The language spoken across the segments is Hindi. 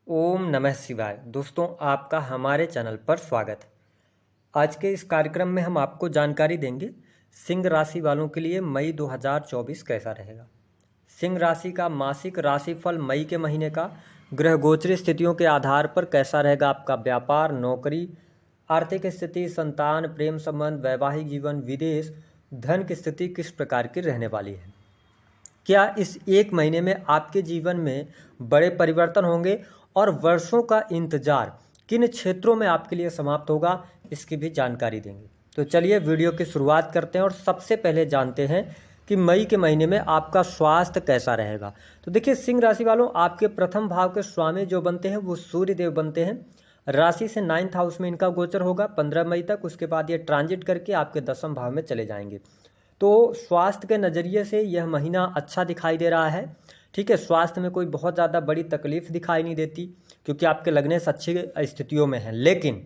ओम नमः शिवाय। दोस्तों, आपका हमारे चैनल पर स्वागत है। आज के इस कार्यक्रम में हम आपको जानकारी देंगे सिंह राशि वालों के लिए मई 2024 कैसा रहेगा। सिंह राशि का मासिक राशिफल मई के महीने का ग्रह गोचरी स्थितियों के आधार पर कैसा रहेगा। आपका व्यापार, नौकरी, आर्थिक स्थिति, संतान, प्रेम संबंध, वैवाहिक जीवन, विदेश, धन की स्थिति किस प्रकार की रहने वाली है। क्या इस एक महीने में आपके जीवन में बड़े परिवर्तन होंगे और वर्षों का इंतजार किन क्षेत्रों में आपके लिए समाप्त होगा, इसकी भी जानकारी देंगे। तो चलिए वीडियो की शुरुआत करते हैं और सबसे पहले जानते हैं कि मई के महीने में आपका स्वास्थ्य कैसा रहेगा। तो देखिए सिंह राशि वालों, आपके प्रथम भाव के स्वामी जो बनते हैं वो सूर्य देव बनते हैं। राशि से 9th हाउस में इनका गोचर होगा 15 मई तक। उसके बाद ये ट्रांजिट करके आपके 10वें भाव में चले जाएंगे। तो स्वास्थ्य के नज़रिए से यह महीना अच्छा दिखाई दे रहा है। ठीक है, स्वास्थ्य में कोई बहुत ज़्यादा बड़ी तकलीफ दिखाई नहीं देती क्योंकि आपके लग्न अच्छी स्थितियों में हैं। लेकिन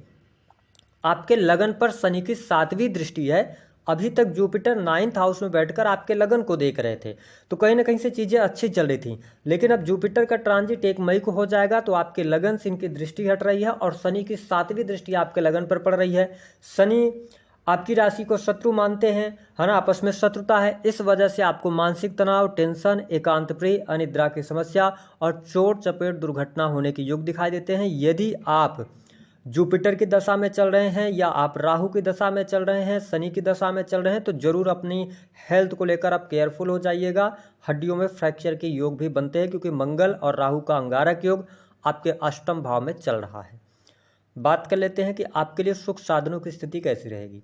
आपके लगन पर शनि की 7वीं दृष्टि है। अभी तक जुपिटर 9th हाउस में बैठकर आपके लगन को देख रहे थे, तो कहीं ना कहीं से चीज़ें अच्छी चल रही थी। लेकिन अब जुपिटर का ट्रांजिट 1 मई को हो जाएगा तो आपके लगन से इनकी दृष्टि हट रही है और शनि की 7वीं दृष्टि आपके लगन पर पड़ रही है। शनि आपकी राशि को शत्रु मानते हैं, है ना, आपस में शत्रुता है। इस वजह से आपको मानसिक तनाव, टेंशन, एकांत प्रिय, अनिद्रा की समस्या और चोट चपेट दुर्घटना होने के योग दिखाई देते हैं। यदि आप जुपिटर की दशा में चल रहे हैं या आप राहु की दशा में चल रहे हैं, शनि की दशा में चल रहे हैं, तो जरूर अपनी हेल्थ को लेकर आप केयरफुल हो जाइएगा। हड्डियों में फ्रैक्चर के योग भी बनते हैं क्योंकि मंगल और राहु का अंगारक योग आपके 8वें भाव में चल रहा है। बात कर लेते हैं कि आपके लिए सुख साधनों की स्थिति कैसी रहेगी।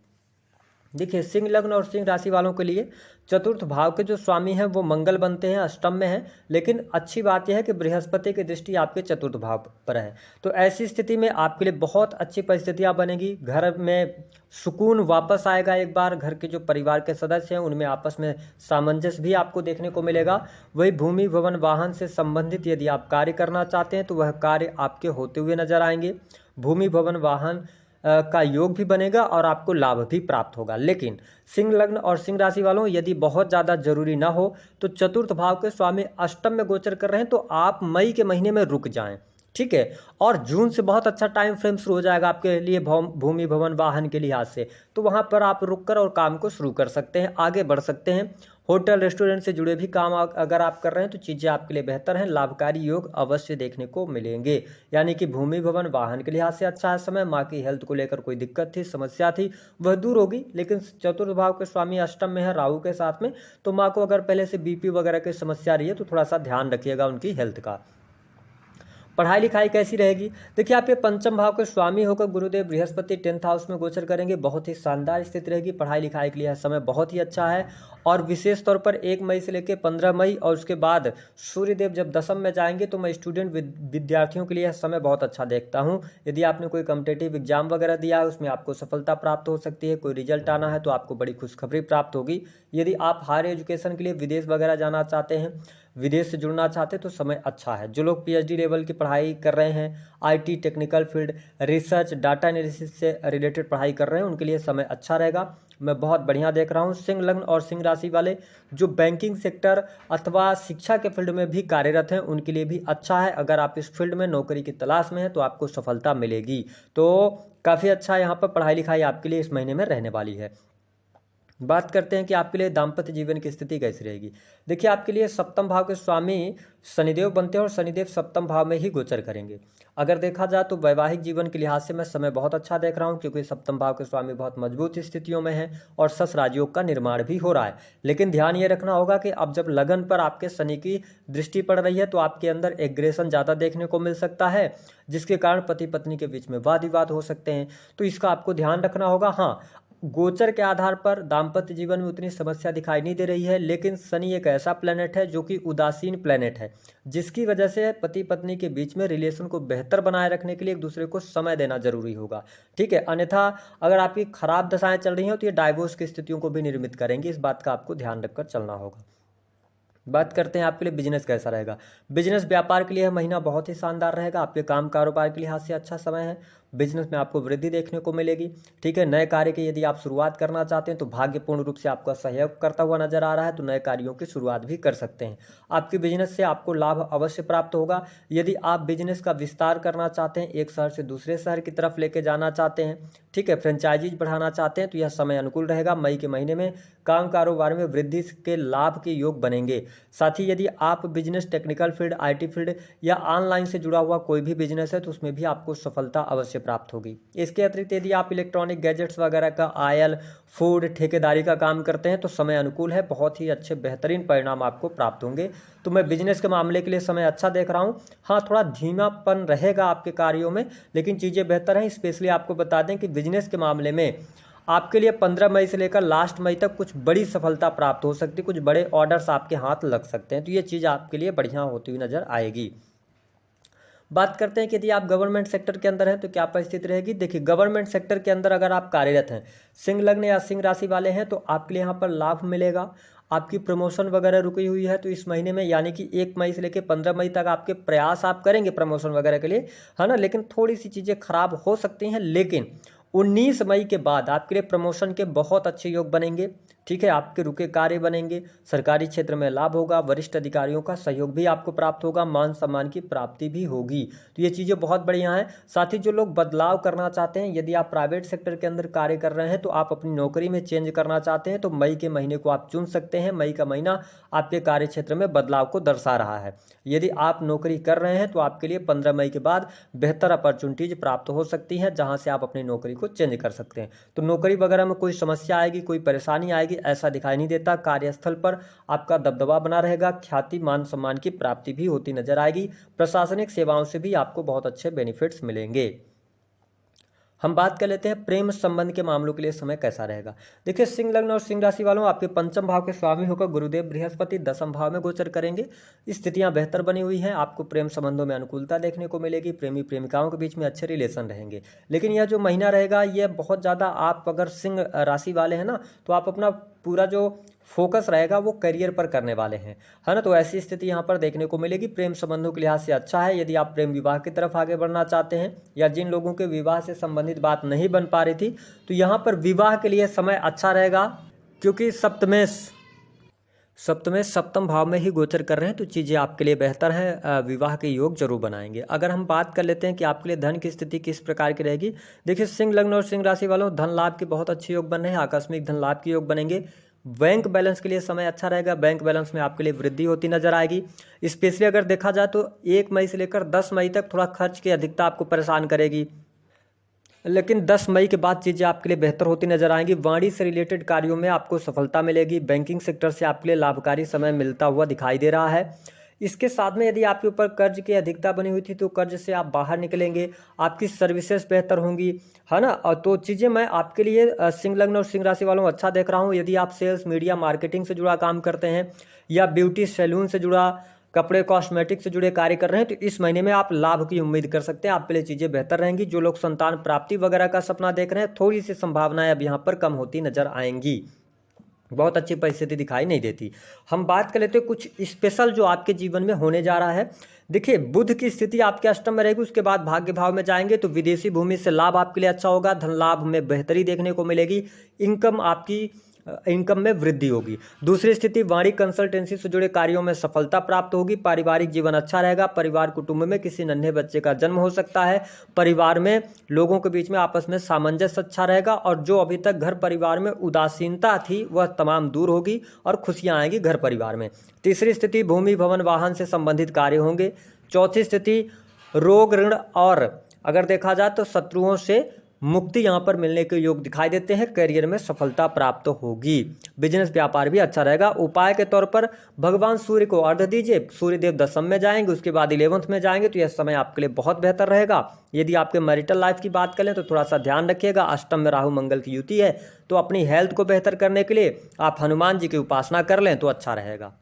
देखिए सिंह लग्न और सिंह राशि वालों के लिए चतुर्थ भाव के जो स्वामी हैं वो मंगल बनते हैं, 8वें में हैं। लेकिन अच्छी बात यह है कि बृहस्पति की दृष्टि आपके चतुर्थ भाव पर है। तो ऐसी स्थिति में आपके लिए बहुत अच्छी परिस्थितियां बनेगी। घर में सुकून वापस आएगा। एक बार घर के जो परिवार के सदस्य हैं उनमें आपस में सामंजस्य भी आपको देखने को मिलेगा। वही भूमि, भवन, वाहन से संबंधित यदि आप कार्य करना चाहते हैं तो वह कार्य आपके होते हुए नजर आएंगे। भूमि, भवन, वाहन का योग भी बनेगा और आपको लाभ भी प्राप्त होगा। लेकिन सिंह लग्न और सिंह राशि वालों, यदि बहुत ज़्यादा जरूरी ना हो तो चतुर्थ भाव के स्वामी 8वें में गोचर कर रहे हैं तो आप मई के महीने में रुक जाएं। ठीक है, और जून से बहुत अच्छा टाइम फ्रेम शुरू हो जाएगा आपके लिए भूमि, भवन, वाहन के लिहाज से। तो वहाँ पर आप रुककर और काम को शुरू कर सकते हैं, आगे बढ़ सकते हैं। होटल, रेस्टोरेंट से जुड़े भी काम अगर आप कर रहे हैं तो चीज़ें आपके लिए बेहतर हैं। लाभकारी योग अवश्य देखने को मिलेंगे। यानी कि भूमि, भवन, वाहन के लिहाज से अच्छा है समय। माँ की हेल्थ को लेकर कोई दिक्कत थी, समस्या थी, वह दूर होगी। लेकिन चतुर्थ भाव के स्वामी 8वें में है राहु के साथ में, तो माँ को अगर पहले से बीपी वगैरह की समस्या रही है तो थोड़ा सा ध्यान रखिएगा उनकी हेल्थ का। पढ़ाई लिखाई कैसी रहेगी। देखिए आपके 5वें भाव के स्वामी होकर गुरुदेव बृहस्पति 10th हाउस में गोचर करेंगे। बहुत ही शानदार स्थिति रहेगी। पढ़ाई लिखाई के लिए समय बहुत ही अच्छा है और विशेष तौर पर 1 मई से लेकर 15 मई और उसके बाद सूर्यदेव जब 10वें में जाएंगे तो मैं स्टूडेंट विद्यार्थियों के लिए समय बहुत अच्छा देखता हूँ। यदि आपने कोई कॉम्पिटेटिव एग्जाम वगैरह दिया है उसमें आपको सफलता प्राप्त हो सकती है। कोई रिजल्ट आना है तो आपको बड़ी खुशखबरी प्राप्त होगी। यदि आप हायर एजुकेशन के लिए विदेश वगैरह जाना चाहते हैं, विदेश से जुड़ना चाहते हैं तो समय अच्छा है। जो लोग पीएचडी लेवल की पढ़ाई कर रहे हैं, IT, technical field, research, data analysis से रिलेटेड पढ़ाई कर रहे हैं, उनके लिए समय अच्छा रहेगा। मैं बहुत बढ़िया देख रहा हूँ। सिंह लग्न और सिंह राशि वाले जो बैंकिंग सेक्टर अथवा शिक्षा के फील्ड में भी कार्यरत हैं उनके लिए भी अच्छा है। अगर आप इस फील्ड में नौकरी की तलाश में हैं तो आपको सफलता मिलेगी। तो काफ़ी अच्छा यहाँ पर पढ़ाई लिखाई आपके लिए इस महीने में रहने वाली है। बात करते हैं कि आपके लिए दाम्पत्य जीवन की स्थिति कैसी रहेगी। देखिए आपके लिए 7वें भाव के स्वामी शनिदेव बनते हैं और शनिदेव 7वें भाव में ही गोचर करेंगे। अगर देखा जाए तो वैवाहिक जीवन के लिहाज से मैं समय बहुत अच्छा देख रहा हूं क्योंकि 7वें भाव के स्वामी बहुत मजबूत स्थितियों में हैं और सस राजयोग का निर्माण भी हो रहा है। लेकिन ध्यान ये रखना होगा कि अब जब लगन पर आपके शनि की दृष्टि पड़ रही है तो आपके अंदर एग्रेशन ज़्यादा देखने को मिल सकता है, जिसके कारण पति पत्नी के बीच में वाद विवाद हो सकते हैं। तो इसका आपको ध्यान रखना होगा। हाँ, गोचर के आधार पर दाम्पत्य जीवन में उतनी समस्या दिखाई नहीं दे रही है, लेकिन शनि एक ऐसा प्लेनेट है जो कि उदासीन प्लेनेट है, जिसकी वजह से पति पत्नी के बीच में रिलेशन को बेहतर बनाए रखने के लिए एक दूसरे को समय देना जरूरी होगा। ठीक है, अन्यथा अगर आपकी खराब दशाएं चल रही हैं तो ये डाइवोर्स की स्थितियों को भी निर्मित करेंगी। इस बात का आपको ध्यान रखकर चलना होगा। बात करते हैं आपके लिए बिजनेस कैसा रहेगा। बिजनेस व्यापार के लिए यह महीना बहुत ही शानदार रहेगा। आपके काम कारोबार के लिहाज से अच्छा समय है। बिजनेस में आपको वृद्धि देखने को मिलेगी। ठीक है, नए कार्य की यदि आप शुरुआत करना चाहते हैं तो भाग्यपूर्ण रूप से आपका सहयोग करता हुआ नजर आ रहा है, तो नए कार्यों की शुरुआत भी कर सकते हैं। आपके बिजनेस से आपको लाभ अवश्य प्राप्त होगा। यदि आप बिजनेस का विस्तार करना चाहते हैं, एक शहर से दूसरे शहर की तरफ लेके जाना चाहते हैं, ठीक है, फ्रेंचाइजीज बढ़ाना चाहते हैं, तो यह समय अनुकूल रहेगा। मई के महीने में काम कारोबार में वृद्धि के लाभ के योग बनेंगे। साथ ही यदि आप business technical field, IT field या ऑनलाइन से जुड़ा हुआ कोई भी बिजनेस है तो उसमें भी आपको सफलता अवश्य प्राप्त होगी। इसके अतिरिक्त यदि आप इलेक्ट्रॉनिक गैजेट्स वगैरह का, आयल, फूड, ठेकेदारी का काम करते हैं तो समय अनुकूल है। बहुत ही अच्छे बेहतरीन परिणाम आपको प्राप्त होंगे। तो मैं बिजनेस के मामले के लिए समय अच्छा देख रहा हूँ। हाँ, थोड़ा धीमापन रहेगा आपके कार्यों में, लेकिन चीज़ें बेहतर हैं। स्पेशली आपको बता दें कि बिजनेस के मामले में आपके लिए 15 मई से लेकर लास्ट मई तक कुछ बड़ी सफलता प्राप्त हो सकती है। कुछ बड़े ऑर्डर्स आपके हाथ लग सकते हैं, तो ये चीज़ आपके लिए बढ़िया होती हुई नजर आएगी। बात करते हैं कि यदि आप गवर्नमेंट सेक्टर के अंदर हैं तो क्या परिस्थिति रहेगी। देखिए, गवर्नमेंट सेक्टर के अंदर अगर आप कार्यरत हैं, सिंह लग्न या सिंह राशि वाले हैं, तो आपके लिए यहाँ पर लाभ मिलेगा। आपकी प्रमोशन वगैरह रुकी हुई है तो इस महीने में, यानी कि 1 मई से लेकर 15 मई तक आपके प्रयास आप करेंगे प्रमोशन वगैरह के लिए, है ना, लेकिन थोड़ी सी चीज़ें खराब हो सकती हैं। लेकिन 19 मई के बाद आपके लिए प्रमोशन के बहुत अच्छे योग बनेंगे। ठीक है, आपके रुके कार्य बनेंगे, सरकारी क्षेत्र में लाभ होगा, वरिष्ठ अधिकारियों का सहयोग भी आपको प्राप्त होगा, मान सम्मान की प्राप्ति भी होगी। तो ये चीज़ें बहुत बढ़िया हैं। साथ ही जो लोग बदलाव करना चाहते हैं, यदि आप प्राइवेट सेक्टर के अंदर कार्य कर रहे हैं तो आप अपनी नौकरी में चेंज करना चाहते हैं तो मई के महीने को आप चुन सकते हैं। मई का महीना आपके कार्य क्षेत्र में बदलाव को दर्शा रहा है। यदि आप नौकरी कर रहे हैं तो आपके लिए 15 मई के बाद बेहतर अपॉर्चुनिटीज प्राप्त हो सकती हैं, जहां से आप अपनी नौकरी को चेंज कर सकते हैं। तो नौकरी वगैरह में कोई समस्या आएगी, कोई परेशानी आएगी, ऐसा दिखाई नहीं देता। कार्यस्थल पर आपका दबदबा बना रहेगा, ख्याति, मान सम्मान की प्राप्ति भी होती नजर आएगी। प्रशासनिक सेवाओं से भी आपको बहुत अच्छे बेनिफिट्स मिलेंगे। हम बात कर लेते हैं प्रेम संबंध के मामलों के लिए समय कैसा रहेगा। देखिए, सिंह लग्न और सिंह राशि वालों, आपके पंचम भाव के स्वामी होकर गुरुदेव बृहस्पति 10वें भाव में गोचर करेंगे। स्थितियां बेहतर बनी हुई हैं। आपको प्रेम संबंधों में अनुकूलता देखने को मिलेगी। प्रेमी प्रेमिकाओं के बीच में अच्छे रिलेशन रहेंगे। लेकिन यह जो महीना रहेगा, यह बहुत ज़्यादा, आप अगर सिंह राशि वाले हैं ना, तो आप अपना पूरा जो फोकस रहेगा वो करियर पर करने वाले हैं, है ना। तो ऐसी स्थिति यहाँ पर देखने को मिलेगी। प्रेम संबंधों के लिहाज से अच्छा है। यदि आप प्रेम विवाह की तरफ आगे बढ़ना चाहते हैं, या जिन लोगों के विवाह से संबंधित बात नहीं बन पा रही थी, तो यहाँ पर विवाह के लिए समय अच्छा रहेगा, क्योंकि सप्तम भाव में ही गोचर कर रहे हैं, तो चीज़ें आपके लिए बेहतर हैं। विवाह के योग जरूर बनाएंगे। अगर हम बात कर लेते हैं कि आपके लिए धन की स्थिति किस प्रकार की रहेगी। देखिए, सिंह लग्न और सिंह राशि वालों, धन लाभ के बहुत अच्छे योग बन रहे हैं। आकस्मिक धन लाभ के योग बनेंगे। बैंक बैलेंस के लिए समय अच्छा रहेगा। बैंक बैलेंस में आपके लिए वृद्धि होती नजर आएगी। स्पेशली अगर देखा जाए तो 1 मई से लेकर 10 मई तक थोड़ा खर्च की अधिकता आपको परेशान करेगी, लेकिन 10 मई के बाद चीज़ें आपके लिए बेहतर होती नजर आएंगी। वाणिज्य से रिलेटेड कार्यों में आपको सफलता मिलेगी। बैंकिंग सेक्टर से आपके लिए लाभकारी समय मिलता हुआ दिखाई दे रहा है। इसके साथ में यदि आपके ऊपर कर्ज की अधिकता बनी हुई थी तो कर्ज से आप बाहर निकलेंगे। आपकी सर्विसेज बेहतर होंगी, है ना। और तो चीज़ें मैं आपके लिए सिंह लग्न और सिंह राशि वालों अच्छा देख रहा हूँ। यदि आप सेल्स, मीडिया, मार्केटिंग से जुड़ा काम करते हैं, या ब्यूटी सैलून से जुड़ा, कपड़े, कॉस्मेटिक से जुड़े कार्य कर रहे हैं, तो इस महीने में आप लाभ की उम्मीद कर सकते हैं। आपके लिए चीज़ें बेहतर रहेंगी। जो लोग संतान प्राप्ति वगैरह का सपना देख रहे हैं, थोड़ी सी संभावनाएं अब यहाँ पर कम होती नजर आएंगी। बहुत अच्छी परिस्थिति दिखाई नहीं देती। हम बात कर लेते हैं कुछ स्पेशल जो आपके जीवन में होने जा रहा है। देखिए, बुध की स्थिति आपके अष्टम में रहेगी, उसके बाद भाग्य भाव में जाएंगे, तो विदेशी भूमि से लाभ आपके लिए अच्छा होगा। धन लाभ में बेहतरी देखने को मिलेगी। इनकम में वृद्धि होगी। दूसरी स्थिति, वाणी कंसल्टेंसी से जुड़े कार्यों में सफलता प्राप्त होगी। पारिवारिक जीवन अच्छा रहेगा। परिवार कुटुंब में किसी नन्हे बच्चे का जन्म हो सकता है। परिवार में लोगों के बीच में आपस में सामंजस्य अच्छा रहेगा, और जो अभी तक घर परिवार में उदासीनता थी वह तमाम दूर होगी और खुशियां आएंगी घर परिवार में। तीसरी स्थिति, भूमि, भवन, वाहन से संबंधित कार्य होंगे। चौथी स्थिति, रोग, ऋण और अगर देखा जाए तो शत्रुओं से मुक्ति यहाँ पर मिलने के योग दिखाई देते हैं। करियर में सफलता प्राप्त होगी। बिजनेस व्यापार भी अच्छा रहेगा। उपाय के तौर पर भगवान सूर्य को अर्घ्य दीजिए। सूर्यदेव 10वें में जाएंगे, उसके बाद 11वें में जाएंगे, तो यह समय आपके लिए बहुत बेहतर रहेगा। यदि आपके मैरिटल लाइफ की बात करें तो थोड़ा सा ध्यान रखिएगा। अष्टम में राहु मंगल की युति है, तो अपनी हेल्थ को बेहतर करने के लिए आप हनुमान जी की उपासना कर लें तो अच्छा रहेगा।